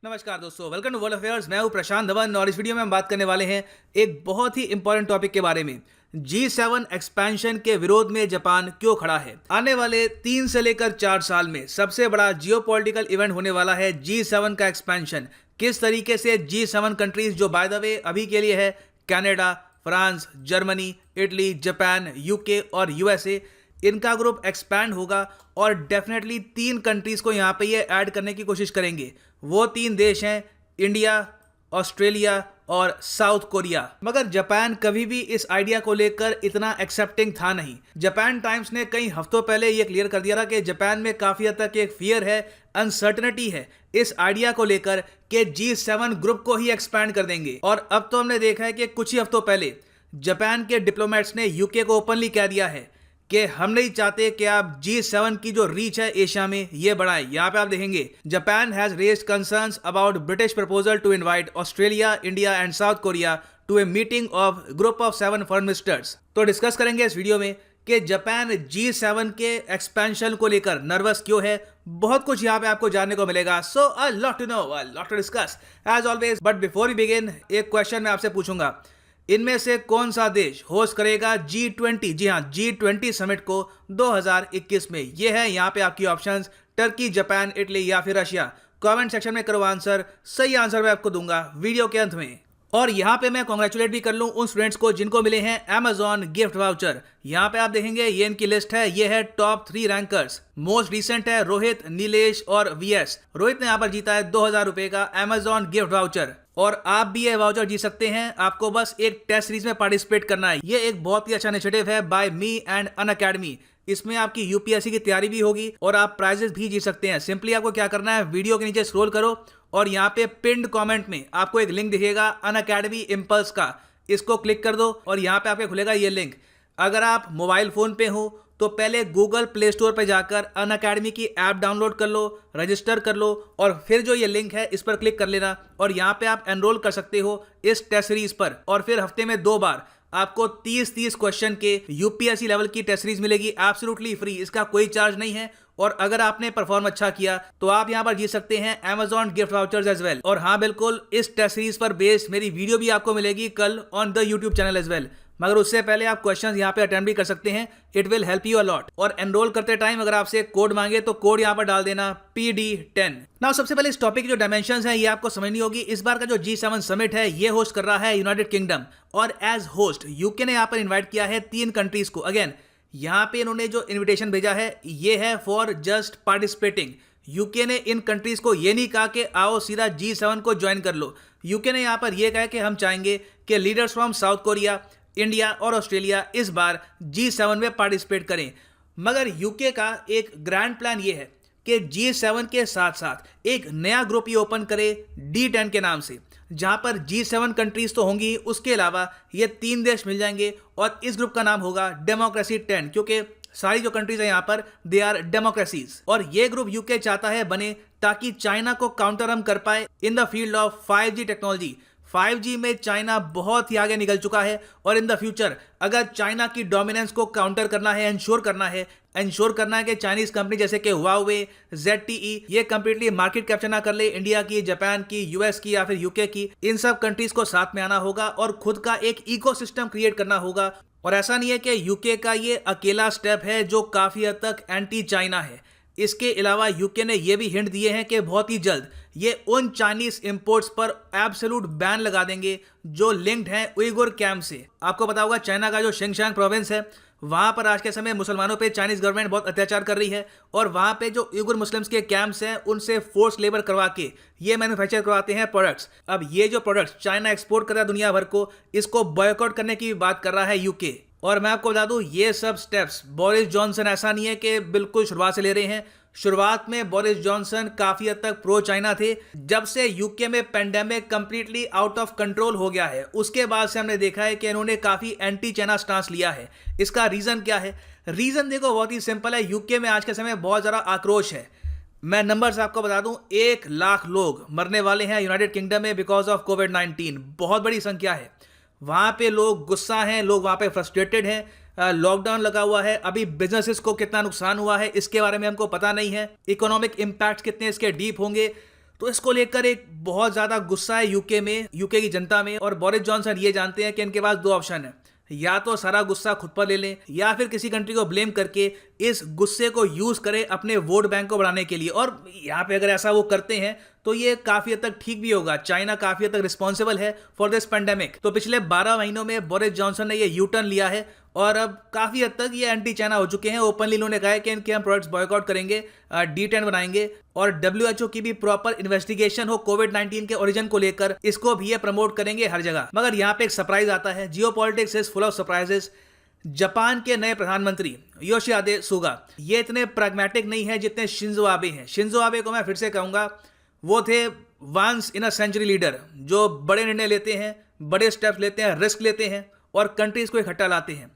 नमस्कार दोस्तों, welcome to world affairs. मैं हूं प्रशांत धवन और इस वीडियो में हम बात करने वाले हैं एक बहुत ही इंपॉर्टेंट टॉपिक के बारे में। G7 एक्सपेंशन के विरोध में जापान क्यों खड़ा है? आने वाले 3 से लेकर 4 साल में सबसे बड़ा जियोपॉलिटिकल इवेंट होने वाला है G7 का एक्सपेंशन। किस तरीके से G7 कंट्रीज, जो बाय द वे अभी के लिए है Canada, France, Germany, Italy, Japan, UK और यूएसए, इनका ग्रुप एक्सपैंड होगा और डेफिनेटली 3 कंट्रीज को यहाँ पे ये ऐड करने की कोशिश करेंगे। वो 3 देश हैं इंडिया, ऑस्ट्रेलिया और साउथ कोरिया। मगर जापान कभी भी इस आइडिया को लेकर इतना एक्सेप्टिंग था नहीं। जापान टाइम्स ने कई हफ्तों पहले ये क्लियर कर दिया था कि जापान में काफी हद तक एक फियर है, अनसर्टनिटी है इस आइडिया को लेकर कि G7 ग्रुप को ही एक्सपैंड कर देंगे। और अब तो हमने देखा है कि कुछ ही हफ्तों पहले जापान के डिप्लोमेट्स ने यूके को ओपनली कह दिया है कि हम नहीं चाहते कि आप G7 की जो रीच है एशिया में ये बढ़ाएं। यहाँ पे आप देखेंगे Japan has raised concerns about British proposal to invite Australia, India and South Korea to a meeting of group of 7 foreign ministers. तो डिस्कस करेंगे इस वीडियो में कि जापान G7 के एक्सपेंशन को लेकर नर्वस क्यों है। बहुत कुछ यहाँ पे आपको जानने को मिलेगा। So a lot to know, a lot to discuss as always. But before we begin, एक क्वेश्चन मैं आपसे पूछूंगा, इनमें से कौन सा देश होस्ट करेगा G20, जी हाँ G20 समिट को 2021 में? ये है यहाँ पे आपकी ऑप्शंस, टर्की, जापान, इटली या फिर रशिया। कमेंट सेक्शन में करो आंसर, सही आंसर मैं आपको दूंगा वीडियो के अंत में। और यहाँ पे मैं कॉन्ग्रेचुलेट भी कर लूँ उन स्टूडेंट्स को जिनको मिले हैं Amazon गिफ्ट वाउचर। यहाँ पे आप देखेंगे ये इनकी लिस्ट है, ये है टॉप 3 रैंकर्स। मोस्ट रिसेंट है रोहित, नीलेश और VS। रोहित ने यहाँ पर जीता है 2000 रुपए का Amazon गिफ्ट वाउचर और आप भी ये वाउचर जीत सकते हैं। आपको बस एक टेस्ट सीरीज में पार्टिसिपेट करना है। ये एक बहुत ही अच्छा इनिशिएटिव है बाय मी एंड अनअकैडमी। इसमें आपकी यूपीएससी की तैयारी भी होगी और आप प्राइजेस भी जीत सकते हैं। सिंपली आपको क्या करना है, वीडियो के नीचे स्क्रॉल करो और यहाँ पे पिन्ड कमेंट में आपको एक लिंक दिखेगा अनअकैडमी इम्पल्स का, इसको क्लिक कर दो और यहाँ पे आपके खुलेगा ये लिंक। अगर आप मोबाइल फोन पे हो तो पहले गूगल प्ले स्टोर पे जाकर अनअकैडमी की ऐप डाउनलोड कर लो, रजिस्टर कर लो और फिर जो ये लिंक है इस पर क्लिक कर लेना और यहाँ पे आप एनरोल कर सकते हो इस टेस्ट सीरीज पर। और फिर हफ्ते में 2 बार आपको 30 क्वेश्चन के यूपीएससी लेवल की टेस्ट सीरीज मिलेगी एब्सोल्युटली फ्री। इसका कोई चार्ज नहीं है और अगर आपने परफॉर्म अच्छा किया तो आप यहाँ पर जीत सकते हैं Amazon gift vouchers as well. और हाँ बिल्कुल, इस टेस्ट सीरीज पर बेस्ड मेरी वीडियो भी आपको मिलेगी कल on the YouTube channel as well. मगर उससे पहले आप क्वेश्चंस यहाँ पे अटेम्प्ट भी कर सकते हैं, it will help you a lot. और एनरोल करते टाइम अगर आपसे कोड मांगे तो कोड यहाँ पर डाल देना PD10। नाउ सबसे पहले इस टॉपिक की जो डायमेंशंस हैं ये आपको समझनी होगी। इस बार का जो G7 समिट है ये होस्ट कर रहा है यूनाइटेड किंगडम और एज होस्ट यूके ने यहाँ पर इन्वाइट किया है 3 कंट्रीज को। अगेन यहाँ पे इन्होंने जो इन्विटेशन भेजा है ये है फॉर जस्ट पार्टिसिपेटिंग। यूके ने इन कंट्रीज को ये नहीं कहा कि आओ सीधा G7 को ज्वाइन कर लो। यूके ने यहाँ पर यह कहा कि हम चाहेंगे कि leaders from south Korea, India और ऑस्ट्रेलिया इस बार G7 में पार्टिसिपेट करें। मगर यूके का एक ग्रैंड प्लान ये है कि G7 के साथ साथ एक नया ग्रुप ही ओपन करे D10 के नाम से, जहां पर G7 कंट्रीज तो होंगी, उसके अलावा ये 3 देश मिल जाएंगे और इस ग्रुप का नाम होगा डेमोक्रेसी 10, क्योंकि सारी जो कंट्रीज है यहाँ पर दे आर डेमोक्रेसीज। और ये ग्रुप यूके चाहता है बने ताकि चाइना को काउंटर हम कर पाए in the field of 5G technology. 5G में चाइना बहुत ही आगे निकल चुका है और इन द फ्यूचर अगर चाइना की डोमिनेंस को काउंटर करना है, इंश्योर करना है कि चाइनीज कंपनी जैसे कि हुआवे, ZTE ये कंप्लीटली मार्केट कैप्चर ना कर ले इंडिया की, जापान की, यूएस की या फिर यूके की, इन सब कंट्रीज को साथ में आना होगा और खुद का एक इकोसिस्टम क्रिएट करना होगा। और ऐसा नहीं है कि यूके का ये अकेला स्टेप है जो काफी हद तक एंटी चाइना है। इसके अलावा यूके ने यह भी हिंट दिए हैं कि बहुत ही जल्द ये उन चाइनीज इंपोर्ट्स पर एब्सोल्यूट बैन लगा देंगे जो लिंक्ड हैं उइगुर कैंप से। आपको पता होगा चाइना का जो शिंगशांग प्रोविंस है वहां पर आज के समय मुसलमानों पे चाइनीज गवर्नमेंट बहुत अत्याचार कर रही है और वहां पे जो उइगुर मुस्लिम्स के कैंप्स हैं उनसे फोर्स लेबर करवा के ये मैन्युफैक्चर करवाते हैं प्रोडक्ट्स। अब ये जो प्रोडक्ट्स चाइना एक्सपोर्ट कर रहा है दुनिया भर को, इसको बॉयकॉट करने की बात कर रहा है यूके। और मैं आपको बता दूं ये सब स्टेप्स बोरिस जॉनसन ऐसा नहीं है कि बिल्कुल शुरुआत से ले रहे हैं। शुरुआत में बोरिस जॉनसन काफी हद तक प्रो चाइना थे। जब से यूके में pandemic completely out of control हो गया है उसके बाद से हमने देखा है कि इन्होंने काफी एंटी चाइना स्टांस लिया है। इसका रीजन क्या है? रीजन देखो बहुत ही सिंपल है। यूके में आज के समय बहुत ज्यादा आक्रोश है। मैं नंबर्स आपको बता दूं, 1 लाख लोग मरने वाले हैं यूनाइटेड किंगडम में बिकॉज ऑफ कोविड-19। बहुत बड़ी संख्या है। वहां पे लोग गुस्सा हैं, लोग वहां पे फ्रस्ट्रेटेड हैं। लॉकडाउन लगा हुआ है, अभी बिजनेसेस को कितना नुकसान हुआ है इसके बारे में हमको पता नहीं है। इकोनॉमिक इंपैक्ट कितने इसके डीप होंगे तो इसको लेकर एक बहुत ज्यादा गुस्सा है यूके में, यूके की जनता में। और बोरिस जॉनसन ये जानते हैं कि इनके पास दो ऑप्शन है, या तो सारा गुस्सा खुद पर ले लें या फिर किसी कंट्री को ब्लेम करके इस गुस्से को यूज करें अपने वोट बैंक को बढ़ाने के लिए। और यहाँ पे अगर ऐसा वो करते हैं तो ये काफी हद तक ठीक भी होगा। चाइना काफी हद तक रिस्पॉन्सिबल है फॉर दिस पेंडेमिक। तो पिछले 12 महीनों में बोरिस जॉनसन ने ये यू टर्न लिया है और अब काफी हद तक ये एंटी चाइना हो चुके हैं। ओपनली इन्होंने कहा है कि इनके हम प्रोडक्ट्स बॉयकॉट करेंगे, D10 बनाएंगे और WHO की भी प्रॉपर इन्वेस्टिगेशन हो कोविड-19 के ओरिजिन को लेकर, इसको भी ये प्रमोट करेंगे हर जगह। मगर यहाँ पे एक सरप्राइज आता है। Geopolitics is full of surprises. Japan के नए प्रधानमंत्री योशिहिदे सुगा ये इतने प्रैग्मेटिक नहीं है जितने शिंजो आबे हैं। शिंजो आबे को मैं फिर से कहूंगा, वो थे once in a century leader जो बड़े निर्णय लेते हैं, बड़े स्टेप्स लेते हैं, रिस्क लेते हैं और कंट्रीज को इकट्ठा लाते हैं।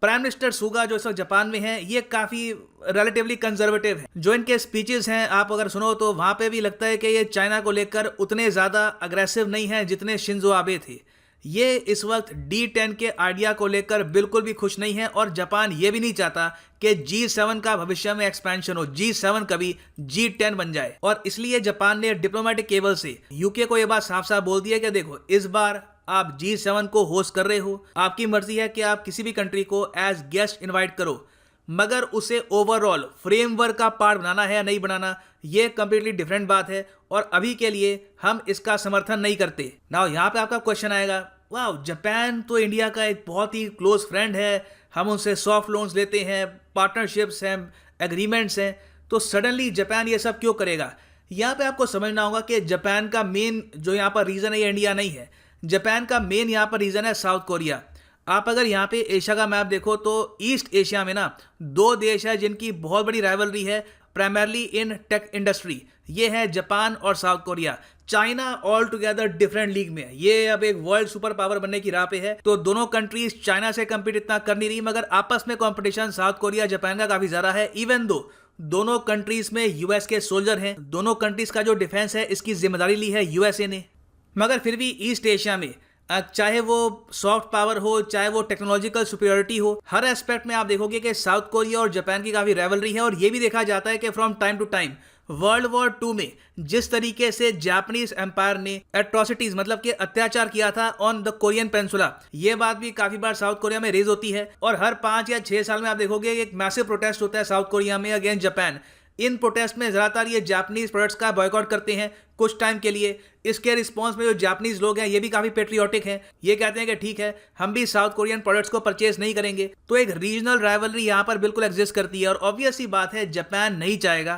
प्राइम मिनिस्टर सुगा जो इस वक्त जापान में है, ये काफी रिलेटिवली कंजर्वेटिव है। जो इनके स्पीचेस हैं आप अगर सुनो तो वहां पे भी लगता है कि ये चाइना को लेकर उतने ज्यादा अग्रेसिव नहीं है जितने शिंजो आबे थे। ये इस वक्त D10 के आइडिया को लेकर बिल्कुल भी खुश नहीं है और जापान ये भी नहीं चाहता कि G7 का भविष्य में एक्सपेंशन हो, G7 कभी G10 बन जाए। और इसलिए जापान ने डिप्लोमेटिक केबल से यूके को यह बात साफ साफ बोल दी है कि देखो, इस बार आप G7 को होस्ट कर रहे हो, आपकी मर्जी है कि आप किसी भी कंट्री को एज गेस्ट इनवाइट करो, मगर उसे ओवरऑल फ्रेमवर्क का पार्ट बनाना है या नहीं बनाना, ये कंप्लीटली डिफरेंट बात है और अभी के लिए हम इसका समर्थन नहीं करते। नाउ यहाँ पे आपका क्वेश्चन आएगा, वाह, जापान तो इंडिया का एक बहुत ही क्लोज फ्रेंड है, हम उनसे सॉफ्ट लोन्स लेते हैं, पार्टनरशिप्स हैं, एग्रीमेंट्स हैं, तो सडनली जापान ये सब क्यों करेगा? यहाँ पे आपको समझना होगा कि जापान का मेन जो यहाँ पर रीजन है ये इंडिया नहीं है। जापान का मेन यहाँ पर रीजन है साउथ कोरिया। आप अगर यहाँ पे एशिया का मैप देखो तो ईस्ट एशिया में ना दो देश है जिनकी बहुत बड़ी राइवलरी है, प्राइमरली इन टेक इंडस्ट्री। ये है जापान और south Korea. China all together different league में है, ये अब एक वर्ल्ड सुपर पावर बनने की राह पे है। तो दोनों कंट्रीज चाइना से कम्पीट इतना कर नहीं रही, मगर आपस में कंपटीशन साउथ कोरिया जापान का काफी ज्यादा है। इवन दो दोनों कंट्रीज में यूएस के सोल्जर हैं, दोनों कंट्रीज का जो डिफेंस है इसकी जिम्मेदारी ली है यूएसए ने। मगर फिर भी ईस्ट एशिया में चाहे वो सॉफ्ट पावर हो, चाहे वो टेक्नोलॉजिकल सुपीरियरिटी हो, हर एस्पेक्ट में आप देखोगे कि साउथ कोरिया और जापान की काफी राइवलरी है। और ये भी देखा जाता है कि from time to time world war 2 में जिस तरीके से जापानीज एम्पायर ने एट्रोसिटीज मतलब कि अत्याचार किया था ऑन द कोरियन पेनिनसुला, ये बात भी काफी बार साउथ कोरिया में रेज होती है। और हर 5 या 6 साल में आप देखोगे एक मैसिव प्रोटेस्ट होता है साउथ कोरिया में अगेंस्ट जापान। इन प्रोटेस्ट में ज्यादातर ये जापानीज प्रोडक्ट्स का बॉयकॉट करते हैं कुछ टाइम के लिए। इसके रिस्पॉन्स में जो जापानीज लोग हैं ये भी काफी पेट्रियोटिक हैं, ये कहते हैं कि ठीक है हम भी साउथ कोरियन प्रोडक्ट्स को परचेज नहीं करेंगे। तो एक रीजनल राइवलरी यहाँ पर बिल्कुल एग्जिस्ट करती है। और ऑब्वियस सी बात है जापान नहीं चाहेगा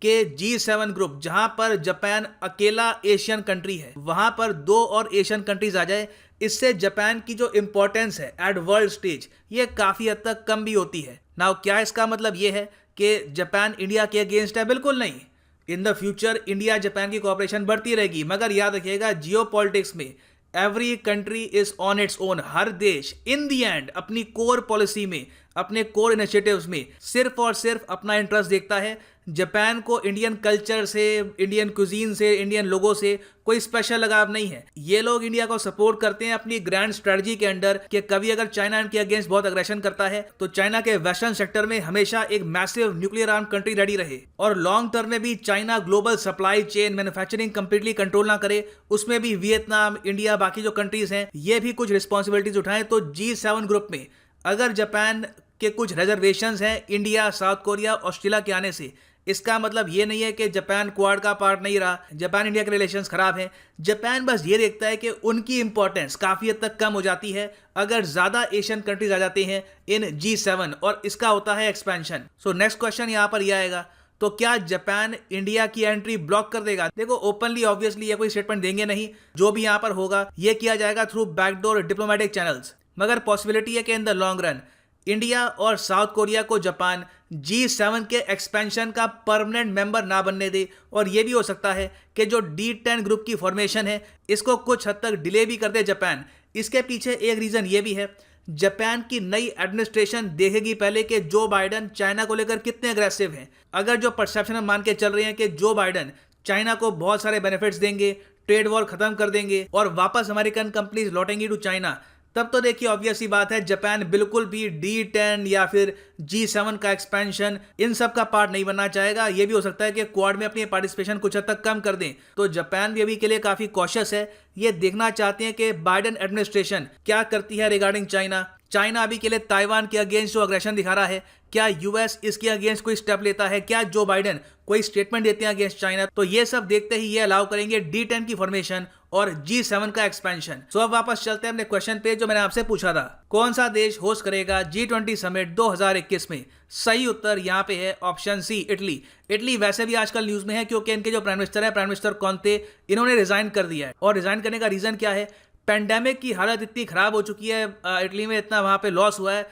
कि G7 ग्रुप, जहां पर जापान अकेला एशियन कंट्री है, वहां पर 2 और एशियन कंट्रीज आ जाए। इससे जापान की जो इंपॉर्टेंस है एट वर्ल्ड स्टेज ये काफी हद तक कम भी होती है। नाउ क्या इसका मतलब ये है कि जापान इंडिया के अगेंस्ट है? बिल्कुल नहीं। In the future India Japan की कोऑपरेशन बढ़ती रहेगी, मगर याद रखिएगा जियोपॉलिटिक्स में every country is on its own. हर देश इन दी एंड अपनी कोर पॉलिसी में, अपने कोर इनिशिएटिव्स में सिर्फ और सिर्फ अपना इंटरेस्ट देखता है। जापान को इंडियन कल्चर से, इंडियन कुजीन से, इंडियन लोगों से कोई स्पेशल लगाव नहीं है। ये लोग इंडिया को सपोर्ट करते हैं अपनी ग्रैंड स्ट्रेटजी के अंडर कि कभी अगर चाइना इनके अगेंस्ट बहुत अग्रेशन करता है तो चाइना के वेस्टर्न सेक्टर में हमेशा एक massive nuclear arm country ready रहे। और लॉन्ग टर्म में भी China global supply chain, manufacturing completely control ना करे, उसमें भी वियतनाम, इंडिया, बाकी जो कंट्रीज हैं ये भी कुछ रिस्पॉन्सिबिलिटीज उठाएं। तो G7 ग्रुप में अगर जापान के कुछ रिजर्वेशंस हैं इंडिया, साउथ कोरिया, ऑस्ट्रेलिया के आने से, इसका मतलब ये नहीं है कि जापान क्वाड का पार्ट नहीं रहा, जापान इंडिया के रिलेशंस खराब हैं। जापान बस ये देखता है कि उनकी इंपॉर्टेंस काफी हद तक कम हो जाती है अगर ज्यादा एशियन कंट्रीज आ जाते हैं इन G7 और इसका होता है एक्सपेंशन। सो नेक्स्ट क्वेश्चन यहां पर यह आएगा, तो क्या जापान इंडिया की एंट्री ब्लॉक कर देगा? देखो ओपनली ऑब्वियसली ये कोई स्टेटमेंट देंगे नहीं, जो भी यहां पर होगा ये किया जाएगा थ्रू बैकडोर डिप्लोमेटिक चैनल्स। मगर पॉसिबिलिटी है कि in the long run India और साउथ कोरिया को जापान G7 के एक्सपेंशन का परमानेंट मेंबर ना बनने दे। और यह भी हो सकता है कि जो D10 ग्रुप की फॉर्मेशन है इसको कुछ हद तक डिले भी कर दे जापान। इसके पीछे एक रीजन ये भी है, जापान की नई एडमिनिस्ट्रेशन देखेगी पहले कि जो बाइडन चाइना को लेकर कितने अग्रेसिव हैं। अगर जो परसेप्शन हम मान के चल रहे हैं कि जो बाइडन चाइना को बहुत सारे बेनिफिट्स देंगे, ट्रेड वॉर खत्म कर देंगे और वापस अमेरिकन कंपनीज लौटेंगी टू चाइना, तब तो देखिए ऑब्वियस सी बात है जापान बिल्कुल भी D10 या फिर G7 का एक्सपेंशन इन सब का पार्ट नहीं बनना चाहेगा। ये भी हो सकता है कि क्वाड में अपनी पार्टिसिपेशन कुछ हद तक कम कर दें। तो जापान भी अभी के लिए काफी कॉशियस है। ये देखना चाहते हैं कि बाइडेन एडमिनिस्ट्रेशन क्या करती है रिगार्डिंग चाइना। चाइना अभी के लिए ताइवान के अगेंस्ट जो अग्रेशन दिखा रहा है, क्या यूएस इसके अगेंस्ट कोई स्टेप लेता है, क्या जो बाइडेन कोई स्टेटमेंट देते हैं अगेंस्ट चाइना। तो ये सब देखते ही ये अलाउ करेंगे D10 की फॉर्मेशन और G7 का एक्सपेंशन। सो अब वापस चलते हैं अपने क्वेश्चन पे जो मैंने आपसे पूछा था, कौन सा देश होस्ट करेगा G20 समिट 2021 में। सही उत्तर यहाँ पे है ऑप्शन सी, इटली। इटली वैसे भी आजकल न्यूज में है क्योंकि इनके जो प्राइम मिनिस्टर है, प्राइम मिनिस्टर कॉन्ते, इन्होंने रिजाइन कर दिया है। और रिजाइन करने का रीजन क्या है, पेंडेमिक की हालत इतनी खराब हो चुकी है इटली में, इतना वहां पे लॉस हुआ है,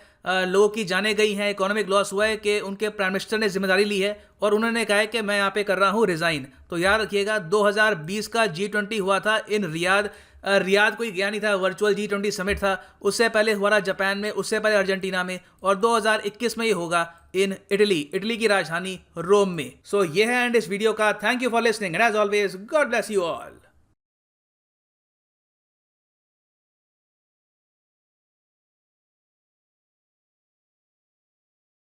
लोगों की जानें गई हैं, इकोनॉमिक लॉस हुआ है कि उनके प्राइम मिनिस्टर ने जिम्मेदारी ली है और उन्होंने कहा है कि मैं यहाँ पे कर रहा हूँ रिजाइन। तो याद रखिएगा 2020 का G20 हुआ था इन रियाद। रियाद कोई गया नहीं था, वर्चुअल G20 समिट था। उससे पहले हुआ था जापान में, उससे पहले अर्जेंटीना में, और 2021 में ये होगा इन इटली, इटली की राजधानी रोम में। सो ये है एंड इस वीडियो का। Thank you for listening and as always god bless you all.